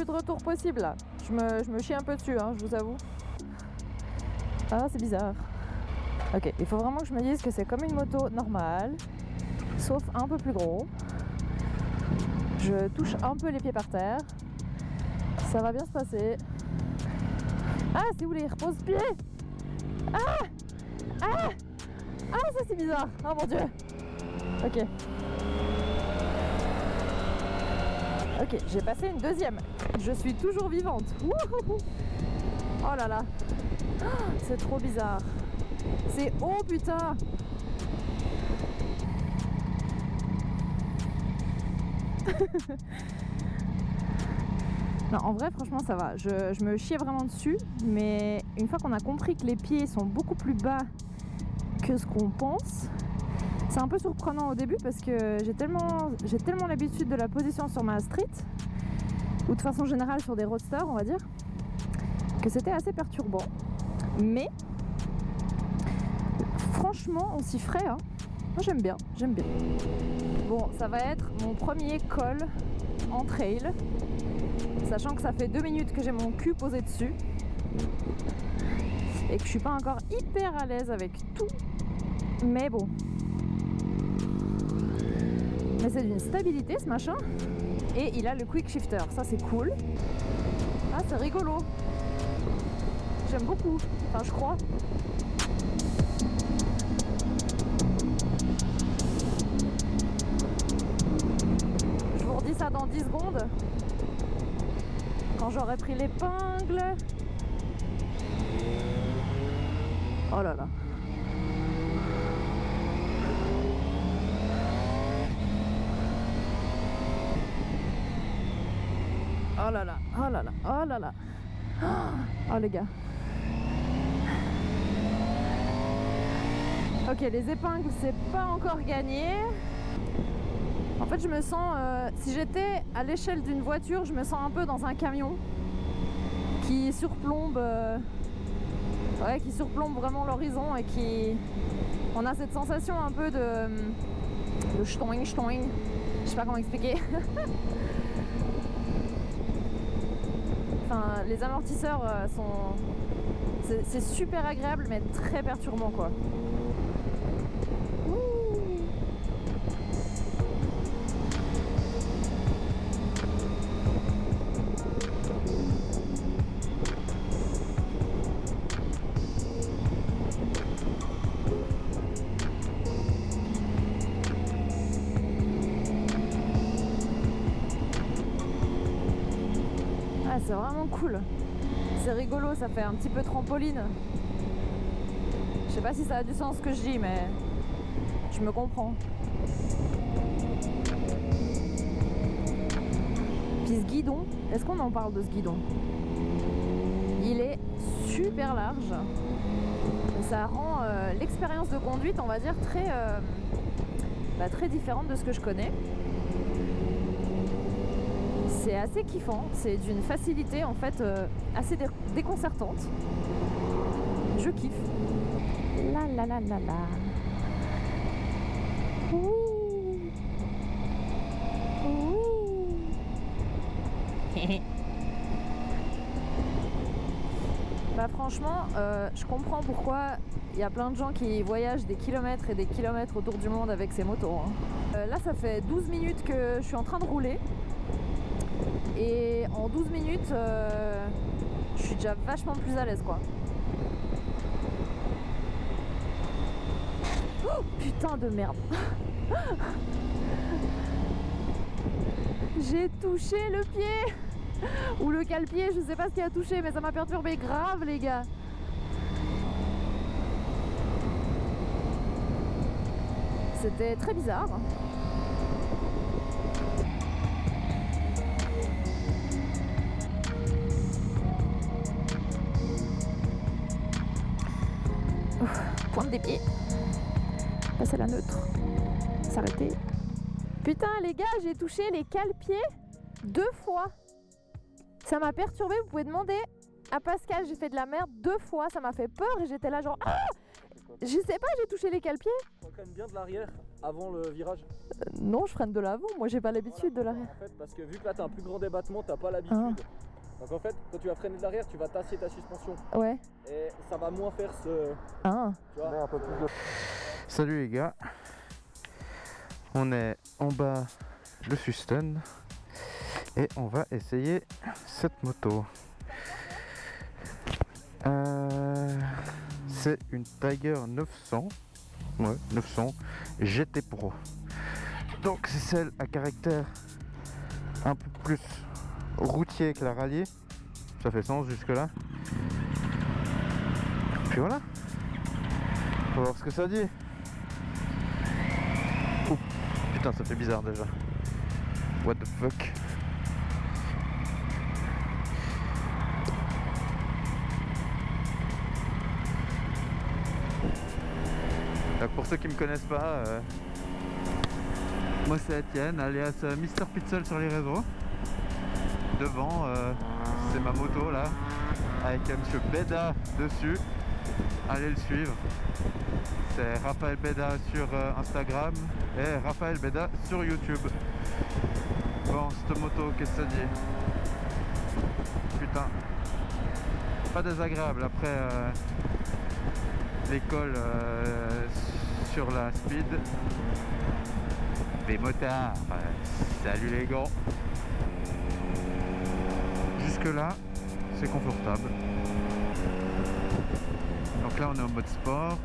plus de retour possible là. Je me chie un peu dessus, hein, je vous avoue. Ah, c'est bizarre. Ok, il faut vraiment que je me dise que c'est comme une moto normale, sauf un peu plus gros. Je touche un peu les pieds par terre. Ça va bien se passer. Ah, c'est où les repose-pieds? Ah! Ah! Ah, ça c'est bizarre. Oh mon dieu. Ok. Ok, j'ai passé une deuxième. Je suis toujours vivante. Wouhou! Oh là là. C'est trop bizarre. C'est haut, putain. Non, en vrai, franchement, ça va. Je me chiais vraiment dessus. Mais une fois qu'on a compris que les pieds sont beaucoup plus bas que ce qu'on pense, c'est un peu surprenant au début parce que j'ai tellement l'habitude de la position sur ma street, ou de façon générale sur des roadsters, on va dire, que c'était assez perturbant. Mais franchement, on s'y ferait, hein. Moi, j'aime bien, j'aime bien. Bon, ça va être mon premier col en trail, sachant que ça fait 2 minutes que j'ai mon cul posé dessus et que je suis pas encore hyper à l'aise avec tout. Mais bon. Mais c'est d'une stabilité ce machin. Et il a le quick shifter, ça c'est cool. Ah, c'est rigolo. J'aime beaucoup, enfin je crois. Je vous redis ça dans 10 secondes. Quand j'aurai pris l'épingle. Oh là là. Oh là là, oh là là, oh là là. Oh les gars. Ok, les épingles, c'est pas encore gagné. En fait, je me sens... si j'étais à l'échelle d'une voiture, je me sens un peu dans un camion qui surplombe... ouais, qui surplombe vraiment l'horizon et qui... On a cette sensation un peu de ch'toing, ch'toing. Je sais pas comment expliquer. Enfin, les amortisseurs sont... C'est super agréable, mais très perturbant, quoi. Ah, c'est vraiment cool. C'est rigolo, ça fait un petit peu trampoline. Je sais pas si ça a du sens ce que je dis, mais je me comprends. Puis ce guidon, est-ce qu'on en parle de ce guidon? Il est super large. Ça rend l'expérience de conduite, on va dire, très différente de ce que je connais. C'est assez kiffant, c'est d'une facilité en fait assez déconcertante. Je kiffe. La la la la la. Oui. Oui. Bah franchement, je comprends pourquoi il y a plein de gens qui voyagent des kilomètres et des kilomètres autour du monde avec ces motos, hein. Là, ça fait 12 minutes que je suis en train de rouler. Et en 12 minutes, je suis déjà vachement plus à l'aise, quoi. Oh, putain de merde. J'ai touché le pied. Ou le cale-pied, je sais pas ce qui a touché, mais ça m'a perturbé grave, les gars. C'était très bizarre. Pointe des pieds. Passer la neutre. S'arrêter. Putain les gars, j'ai touché les cale-pieds 2 fois. Ça m'a perturbé, vous pouvez demander à Pascal, j'ai fait de la merde 2 fois, ça m'a fait peur et j'étais là genre ah, je sais pas, j'ai touché les cale-pieds. On traîne bien de l'arrière. avant le virage? Non, je freine de l'avant, moi j'ai pas l'habitude de l'arrière. En fait, parce que vu que là t'as un plus grand débattement, t'as pas l'habitude. Donc en fait, quand tu vas freiner de l'arrière, tu vas tasser ta suspension. Ouais. Et ça va moins faire ce... Tu vois, un peu plus de... Salut les gars. On est en bas de Fuston. Et on va essayer cette moto. C'est une Tiger 900. Ouais, 900 GT Pro. Donc c'est celle à caractère un peu plus routier que la rallier. Ça fait sens jusque là. Puis voilà. On va voir ce que ça dit. Oh, putain, ça fait bizarre déjà. What the fuck. Pour ceux qui me connaissent pas, moi c'est Etienne, alias Mr Pixel sur les réseaux. Devant, c'est ma moto là, avec Monsieur Beda dessus. Allez le suivre. C'est Raphaël Beda sur Instagram et Raphaël Beda sur YouTube. Bon, cette moto, qu'est-ce que ça dit? Putain, pas désagréable après l'école sur la speed. Les motards, salut les gars. Jusque là, c'est confortable. Donc là, on est en mode sport.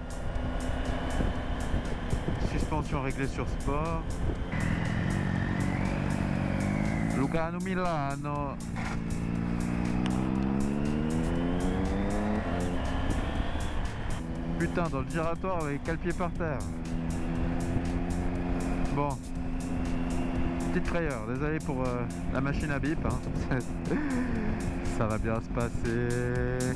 Suspension réglée sur sport. Lugano Milano. Putain, dans le giratoire avec cale-pied par terre. Bon. Petite frayeur, désolé pour la machine à bip. Hein. Ça va bien se passer.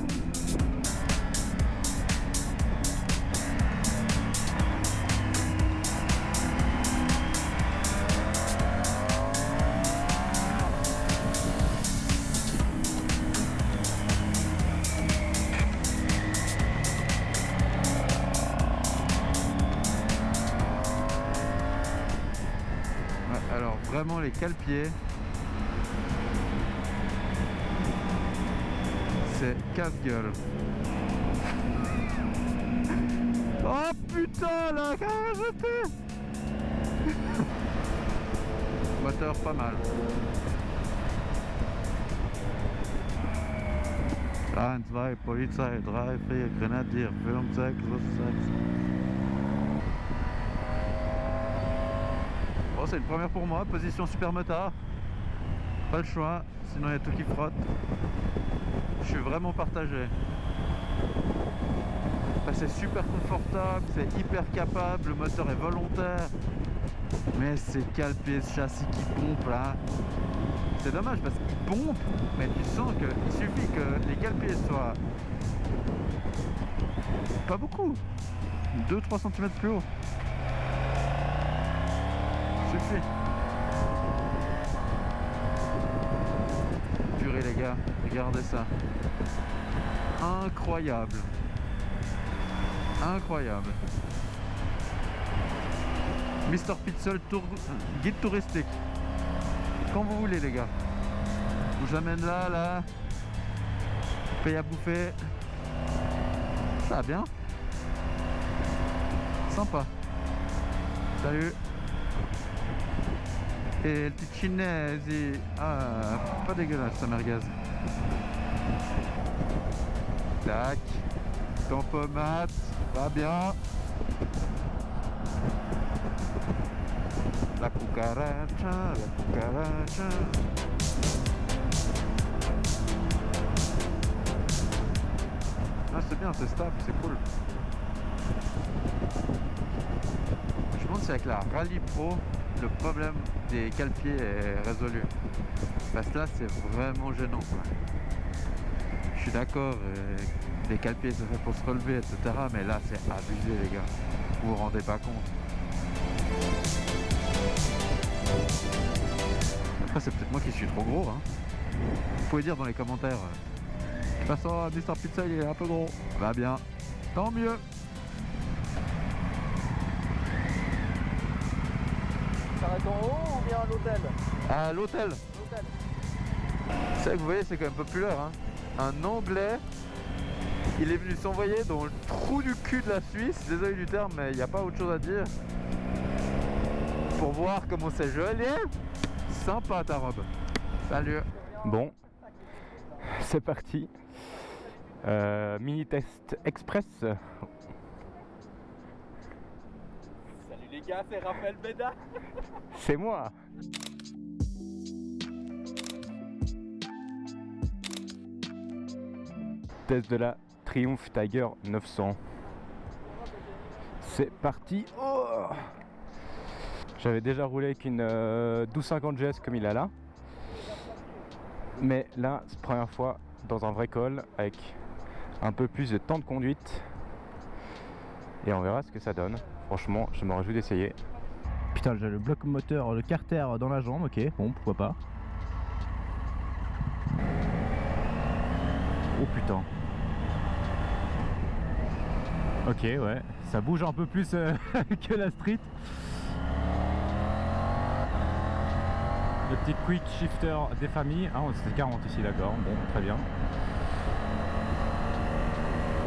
Alors vraiment les cale-pieds, c'est casse-gueule. Oh putain la jeté. Moteur pas mal. 1, 2, Polizei, 3, 4, Grenadier, 5, 6, 7. Bon, c'est une première pour moi, position super motard. Pas le choix, sinon il y a tout qui frotte. Je suis vraiment partagé. Enfin, c'est super confortable, c'est hyper capable, le moteur est volontaire. Mais c'est calpé ce châssis qui pompe là. C'est dommage parce qu'il pompe, mais tu sens qu'il suffit que les calpiers soient pas beaucoup, 2-3 cm plus haut. Suffit. Purée les gars, regardez ça. Incroyable. Incroyable. Mr Pixel guide touristique. Quand vous voulez les gars. Je vous amène là, paye à bouffer. Ça va bien. Sympa. Salut. Et le petit chinesi. Ah, pas dégueulasse sa merguez. Tac. Tempomate. Va bien. La cucaracha, la cucaracha. Ah c'est bien, c'est stable, c'est cool. Je pense que c'est avec la Rally Pro, le problème des cale-pieds est résolu. Parce que là c'est vraiment gênant quoi. Je suis d'accord, les cale-pieds c'est fait pour se relever, etc. Mais là c'est abusé les gars. Vous vous rendez pas compte. Après c'est peut-être moi qui suis trop gros hein. Vous pouvez dire dans les commentaires. De toute façon Mr Pizza il est un peu gros. Va bien. Tant mieux. ton haut ou bien à l'hôtel? À l'hôtel. L'hôtel. C'est ça que vous voyez, c'est quand même populaire. Hein. Un Anglais, il est venu s'envoyer dans le trou du cul de la Suisse, désolé du terme, mais il n'y a pas autre chose à dire. Pour voir comment c'est joli. Sympa ta robe. Salut. Bon, c'est parti. Mini test express. Salut les gars, c'est Raphaël Beda. C'est moi. Test de la Triumph Tiger 900. C'est parti. Oh, j'avais déjà roulé avec une 1250 GS comme il a là. Mais là, c'est la première fois dans un vrai col avec un peu plus de temps de conduite. Et on verra ce que ça donne. Franchement, je me réjouis d'essayer. Putain, j'ai le bloc moteur, le carter dans la jambe, ok, bon, pourquoi pas. Oh putain. Ok, ouais, ça bouge un peu plus que la street. Le petit quick shifter des familles. Ah, c'était 40 ici, d'accord, bon, très bien.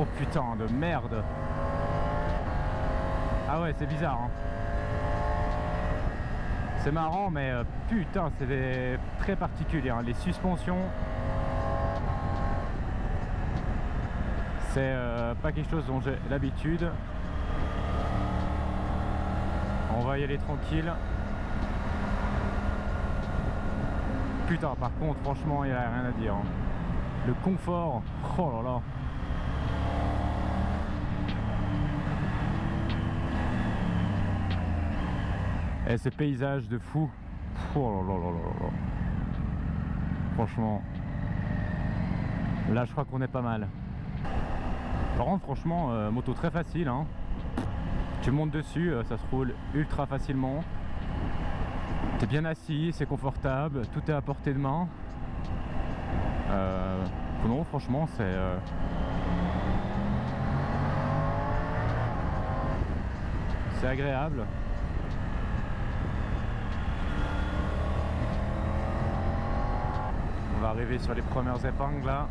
Oh putain de merde. Ah ouais, c'est bizarre, hein. C'est marrant, mais putain, c'est très particulier, hein. Les suspensions, c'est pas quelque chose dont j'ai l'habitude. On va y aller tranquille. Putain, par contre, franchement, il n'y a rien à dire, hein. Le confort, oh là là. Et ces paysages de fou. Oh là là là là là. Franchement, là je crois qu'on est pas mal. Par contre, franchement, moto très facile, hein. Tu montes dessus, ça se roule ultra facilement. T'es bien assis, c'est confortable, tout est à portée de main. Non, franchement, c'est agréable. On va arriver sur les premières épingles là.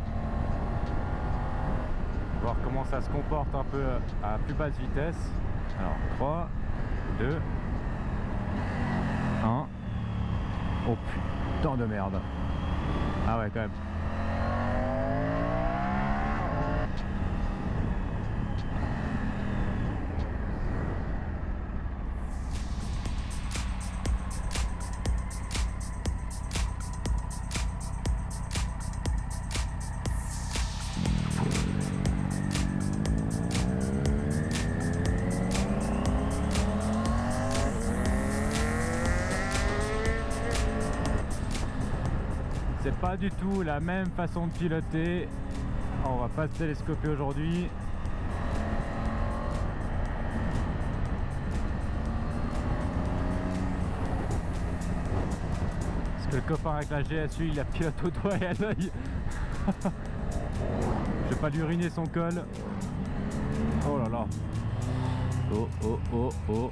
Voir comment ça se comporte un peu à plus basse vitesse. Alors 3, 2, 1. Oh putain de merde. Ah ouais, quand même. C'est pas du tout la même façon de piloter. On va pas se télescoper aujourd'hui. Parce que le copain avec la GSU, il la pilote au doigt et à l'œil. Je vais pas lui ruiner son col. Oh là là. Oh oh oh oh.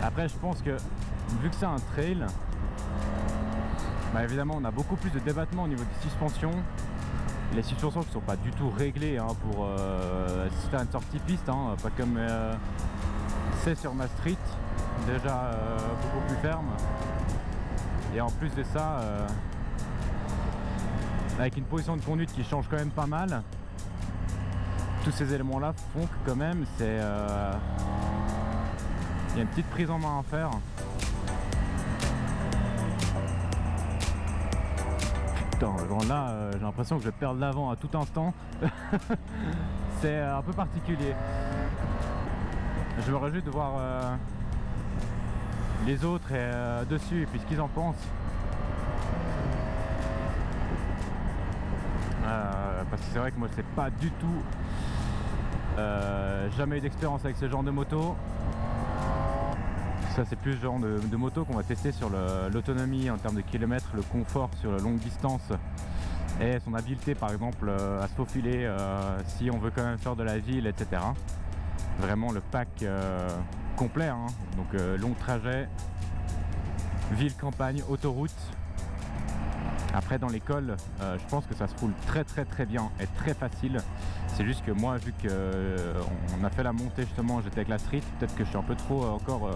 Après, je pense que vu que c'est un trail, bah évidemment on a beaucoup plus de débattement au niveau des suspensions. Les suspensions qui sont pas du tout réglées, hein, pour faire une sortie piste, hein, pas comme c'est sur ma street, déjà beaucoup plus ferme. Et en plus de ça, avec une position de conduite qui change quand même pas mal, tous ces éléments là font que quand même c'est il y a une petite prise en main à faire. Putain, là j'ai l'impression que je vais perdre l'avant à tout instant. C'est un peu particulier. Je me réjouis de voir les autres dessus et puis ce qu'ils en pensent. Parce que c'est vrai que moi c'est pas du tout jamais eu d'expérience avec ce genre de moto. Ça c'est plus le genre de moto qu'on va tester sur l'autonomie en termes de kilomètres, le confort sur la longue distance et son habileté par exemple à se faufiler si on veut quand même faire de la ville, etc. vraiment le pack complet, hein. Donc long trajet, ville, campagne, autoroute. Après dans l'école, je pense que ça se roule très bien et très facile. C'est juste que moi, vu qu'on a fait la montée justement, j'étais avec la street, peut-être que je suis un peu trop encore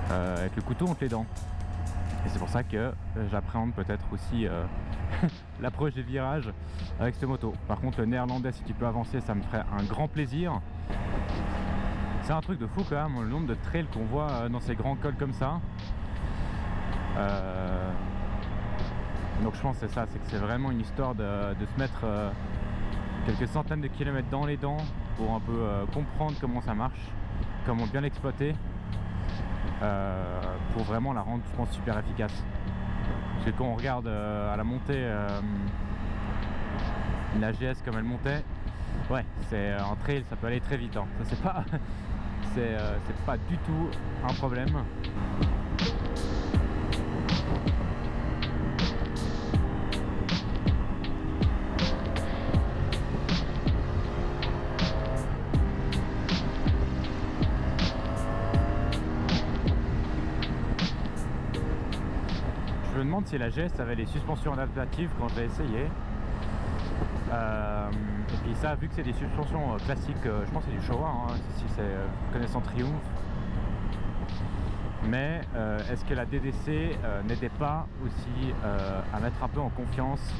avec le couteau entre les dents. Et c'est pour ça que j'appréhende peut-être aussi l'approche des virages avec cette moto. Par contre, le néerlandais, si tu peux avancer, ça me ferait un grand plaisir. C'est un truc de fou quand même, le nombre de trails qu'on voit dans ces grands cols comme ça. Donc je pense que c'est ça, c'est que c'est vraiment une histoire de se mettre quelques centaines de kilomètres dans les dents pour un peu comprendre comment ça marche, comment bien l'exploiter, pour vraiment la rendre, je pense, super efficace. Parce que quand on regarde à la montée la GS comme elle montait, ouais, c'est un trail, ça peut aller très vite, hein. Ça c'est pas du tout un problème. Je me demande si la GS avait les suspensions adaptatives quand je l'ai essayé. Et puis ça, vu que c'est des suspensions classiques, je pense que c'est du Showa, hein, si c'est connaissant Triumph. Mais est-ce que la DDC n'aidait pas aussi à mettre un peu en confiance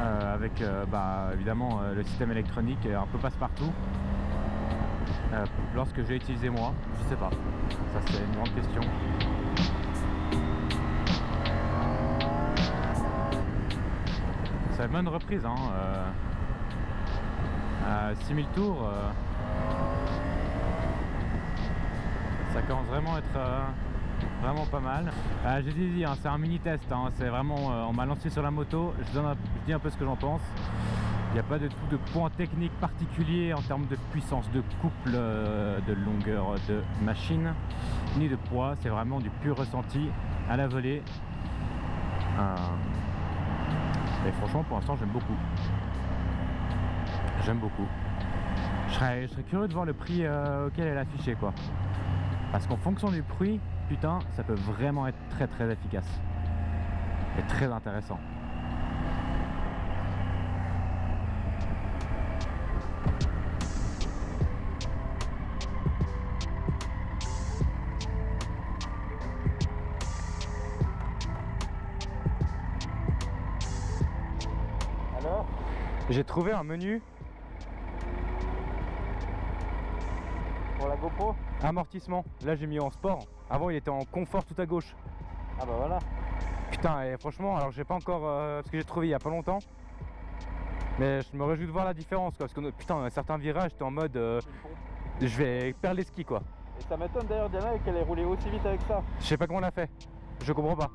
avec évidemment le système électronique un peu passe-partout lorsque j'ai utilisé moi, je sais pas, ça c'est une grande question. C'est une bonne reprise, hein, à 6000 tours, ça commence vraiment à être vraiment pas mal. J'ai dit, hein, c'est un mini test, hein, c'est vraiment, on m'a lancé sur la moto, je dis un peu ce que j'en pense. Il n'y a pas de tout de point technique particulier en termes de puissance de couple, de longueur de machine, ni de poids, c'est vraiment du pur ressenti à la volée. Et franchement, pour l'instant, j'aime beaucoup. J'aime beaucoup. Je serais curieux de voir le prix auquel elle est affichée, quoi. Parce qu'en fonction du prix, putain, ça peut vraiment être très efficace. Et très intéressant. Alors, j'ai trouvé un menu Pour la GoPro. amortissement. Là, j'ai mis en sport. Avant, il était en confort tout à gauche. Ah bah voilà. Putain, et franchement, alors j'ai pas encore parce que j'ai trouvé il y a pas longtemps, mais je me réjouis de voir la différence, quoi, parce que putain, certains virages, j'étais en mode je vais perdre les skis, quoi. Et ça m'étonne d'ailleurs Diana qu'elle ait roulé aussi vite avec ça. Je sais pas comment on l'a fait, je comprends pas.